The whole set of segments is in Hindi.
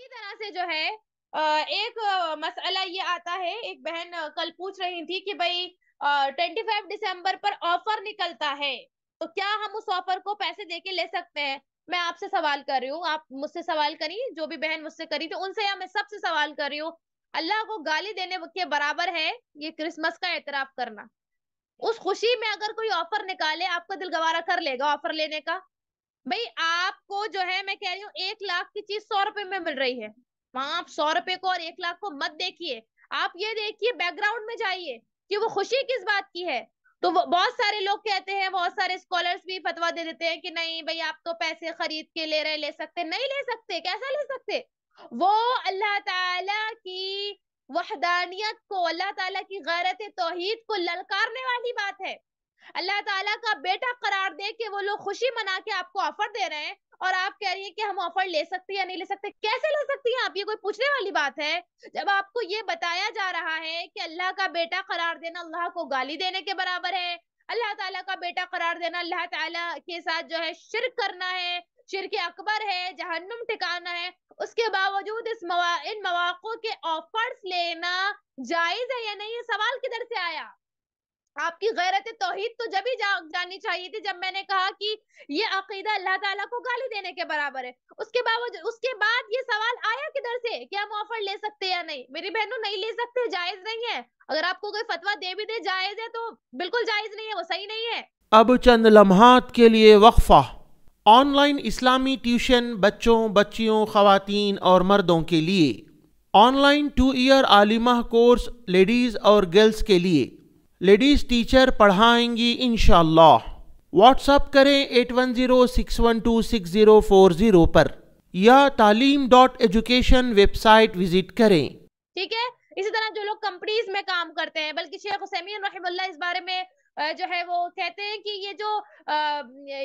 इसी तरह से जो है एक मसला ये आता है। एक बहन कल पूछ रही थी कि भाई 25 दिसंबर पर ऑफर निकलता है, तो क्या हम उस ऑफर को पैसे देके ले सकते हैं। मैं आपसे सवाल कर रही हूँ, आप मुझसे सवाल करिए, जो भी बहन मुझसे करी थी उनसे, या मैं सबसे सवाल कर रही हूँ। अल्लाह को गाली देने के बराबर है ये क्रिसमस का एतराफ करना। उस खुशी में अगर कोई ऑफर निकाले, आपका दिल गवारा कर लेगा ऑफर लेने का? भाई आपको जो है, मैं कह रही हूँ 1 लाख की चीज 100 रुपए में मिल रही है, वहां आप 100 रुपए को और 1 लाख को मत देखिए। आप ये देखिए, बैकग्राउंड में जाइए कि वो खुशी किस बात की है। तो बहुत सारे लोग कहते हैं, बहुत सारे स्कॉलर्स भी फतवा दे देते हैं कि नहीं भाई आप तो पैसे खरीद के ले रहे, ले सकते नहीं, ले सकते, कैसा ले सकते? वो अल्लाह ताला की वहदानियत को, अल्लाह ताला की गैरत तौहीद को ललकारने वाली बात है। अल्लाह ताला का बेटा करार दे के वो लोग खुशी मना के आपको ऑफर दे रहे हैं, और आप कह रही हैं कि हम ऑफर ले सकते हैं या नहीं ले सकते। कैसे ले सकती हैं आप? ये कोई पूछने वाली बात है? जब आपको ये बताया जा रहा है कि अल्लाह का बेटा करार देना अल्लाह को गाली देने के बराबर है, अल्लाह ताला का बेटा करार देना अल्लाह ताला के साथ जो है शिर्क करना है, शिर्क अकबर है, जहन्नुम ठिकाना है, उसके बावजूद इन मौक़ों के ऑफर्स लेना जायज है या नहीं, ये सवाल किधर से आया? आपकी गैरत तौहीद तो जब ही जाननी चाहिए थी जब मैंने कहा कि ये अकीदा अल्लाह ताला को गाली देने के बराबर है। उसके बावजूद, उसके बाद ये सवाल आया किधर से कि हम ऑफर ले सकते या नहीं? मेरी बहनों, नहीं ले सकते, जायज नहीं है। अगर आपको कोई फतवा दे भी दे जायज है, तो बिल्कुल जायज नहीं है, वो सही नहीं है। अब चंद लम्हात के लिए वक्फा। ऑनलाइन इस्लामी ट्यूशन बच्चों, बच्चियों, खवातीन और मर्दों के लिए। ऑनलाइन 2 ईयर आलिमा कोर्स लेडीज़ और गर्ल्स के लिए। लेडीज़ टीचर पढ़ाएंगी इंशाअल्लाह। व्हाट्सअप करें 8106126040 पर, या taaleem.education वेबसाइट विजिट करें। ठीक है। इसी तरह जो लोग कंपनीज में काम करते हैं, बल्कि शेख हुसैमीन रहमतुल्लाह इस बारे में जो है वो कहते हैं कि ये जो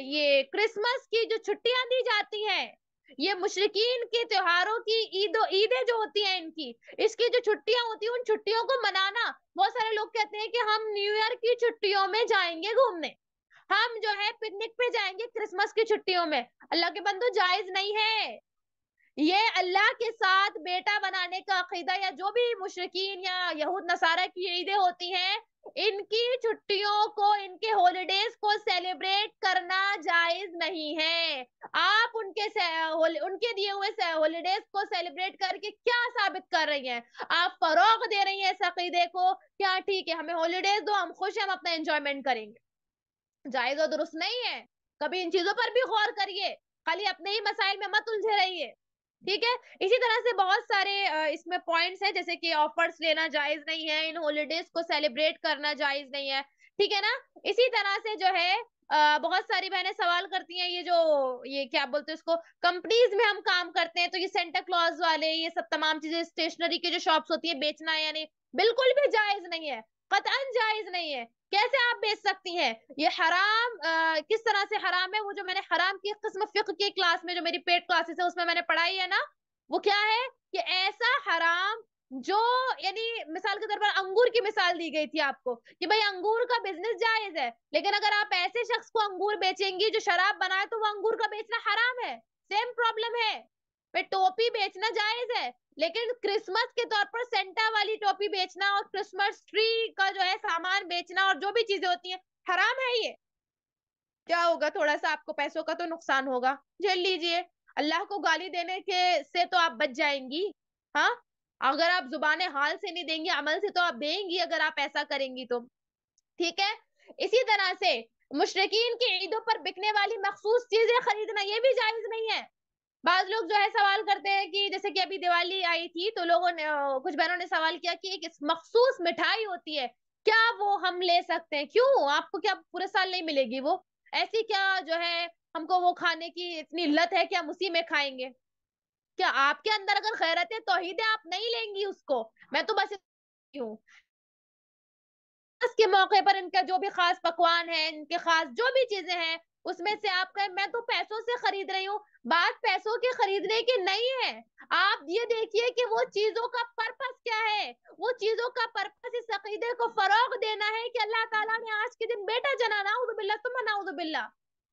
ये क्रिसमस की जो छुट्टियां दी जाती हैं, ये मुशरिकीन के त्योहारों की ईदें जो होती हैं इनकी, इसकी जो छुट्टियां होती हैं, उन छुट्टियों को मनाना, बहुत सारे लोग कहते हैं कि हम न्यू ईयर की छुट्टियों में जाएंगे घूमने, हम जो है पिकनिक पे जाएंगे क्रिसमस की छुट्टियों में। अल्लाह के बंदो, जायज नहीं है। ये अल्लाह के साथ बेटा बनाने का अकीदा, या जो भी मुशरिकीन या यहूद नसारा की ईदें होती हैं, इनकी छुट्टियों को, इनके हॉलिडेज को सेलिब्रेट करना जायज नहीं है। आप उनके दिए हुए हॉलिडेज को सेलिब्रेट करके क्या साबित कर रही हैं? आप फरोग दे रही हैं इस अकीदे को, क्या ठीक है हमें हॉलिडेज दो, हम खुश हैं, हम अपना एंजॉयमेंट करेंगे। जायज और दुरुस्त नहीं है। कभी इन चीजों पर भी गौर करिए, खाली अपने ही मसाइल में मत उलझे रहिए। ठीक है। इसी तरह से बहुत सारे इसमें पॉइंट्स हैं, जैसे कि ऑफर्स लेना जायज नहीं है, इन हॉलिडेज को सेलिब्रेट करना जायज नहीं है। ठीक है ना। इसी तरह से जो है बहुत सारी बहनें सवाल करती हैं, ये क्या बोलते हैं इसको, कंपनीज में हम काम करते हैं तो ये सेंटा क्लॉज वाले, ये सब तमाम चीजें, स्टेशनरी की जो शॉप्स होती है, बेचना है या नहीं, बिल्कुल भी जायज नहीं है, कतई जायज नहीं है। कैसे आप बेच सकती हैं? ये हराम किस तरह से हराम है? वो जो मैंने हराम की किस्म फिक्र की क्लास में, जो मेरी पेड क्लासेस है उसमें मैंने पढ़ाई है ना, वो क्या है कि ऐसा हराम जो, यानी मिसाल के तौर पर अंगूर की मिसाल दी गई थी आपको कि भाई अंगूर का बिजनेस जायज है, लेकिन अगर आप ऐसे शख्स को अंगूर बेचेंगी जो शराब बनाए, तो वो अंगूर का बेचना हराम है। सेम प्रॉब्लम है। भाई टोपी बेचना जायज है, लेकिन क्रिसमस के तौर पर सेंटा वाली टोपी बेचना और क्रिसमस ट्री का जो है सामान बेचना और जो भी चीजें होती हैं, हराम है ये। क्या होगा? थोड़ा सा आपको पैसों का तो नुकसान होगा, झेल लीजिए। अल्लाह को गाली देने के से तो आप बच जाएंगी। हाँ, अगर आप जुबान हाल से नहीं देंगी, अमल से तो आप देंगी, अगर आप ऐसा करेंगी तो। ठीक है। इसी तरह से मुशरिकीन की ईदों पर बिकने वाली मखसूस चीजें खरीदना, ये भी जायज नहीं है। बाज लोग जो है सवाल करते हैं कि जैसे कि अभी दिवाली आई थी, तो लोगों ने कुछ बहनों ने सवाल किया कि एक मखसूस मिठाई होती है, क्या वो हम ले सकते हैं? क्यों, आपको क्या पूरे साल नहीं मिलेगी वो? ऐसी क्या जो है हमको वो खाने की इतनी लत है कि हम उसी में खाएंगे? क्या आपके अंदर अगर गैरत है, तौहीद है, आप नहीं लेंगी उसको? मैं तो बस हूँ के मौके पर इनका जो भी खास पकवान है, इनके खास जो भी चीजें हैं, उसमें से आप कहें मैं तो पैसों से खरीद रही हूँ, बात पैसों के खरीदने की नहीं है। आप ये देखिए कि वो चीजों का पर्पस क्या है। वो चीजों का पर्पस इस अकीदे को फरोग देना है कि अल्लाह ताला ने आज के दिन बेटा जना, नाउज़ु बिल्लाह तुम नाउज़ु बिल्लाह।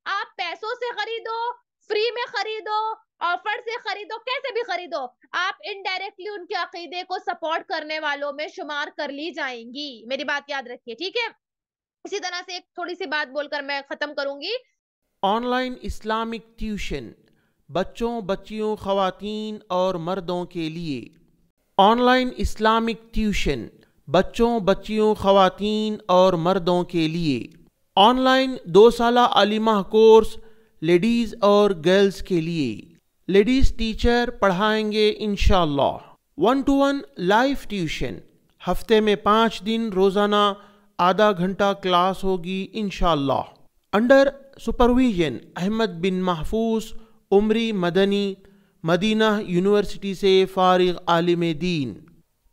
आप पैसों से खरीदो, फ्री में खरीदो, ऑफर से खरीदो, कैसे भी खरीदो, आप इनडायरेक्टली उनके अकीदे को सपोर्ट करने वालों में शुमार कर ली जाएंगी। मेरी बात याद रखिए, ठीक है। इसी तरह से एक थोड़ी सी बात बोलकर मैं खत्म करूंगी। ऑनलाइन इस्लामिक ट्यूशन बच्चों, बच्चियों, ख़वातीन और मर्दों के लिए। ऑनलाइन इस्लामिक ट्यूशन बच्चों, बच्चियों, ख़वातीन और मर्दों के लिए। ऑनलाइन 2 साला आलिमा कोर्स लेडीज़ और गर्ल्स के लिए। लेडीज़ टीचर पढ़ाएंगे इंशाअल्लाह। 1-to-1 लाइव ट्यूशन, हफ्ते में 5 दिन रोज़ाना आधा घंटा क्लास होगी इंशाअल्लाह। अंडर सुपरविजन अहमद बिन महफूज उमरी मदनी, मदीना यूनिवर्सिटी से फारिग आलिम दीन।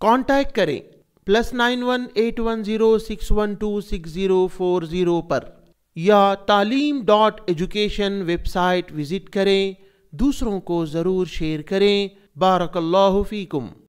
कांटेक्ट करें +918106126040 पर या taaleem.education वेबसाइट विजिट करें। दूसरों को ज़रूर शेयर करें। बारकल्लाहु फीकुम।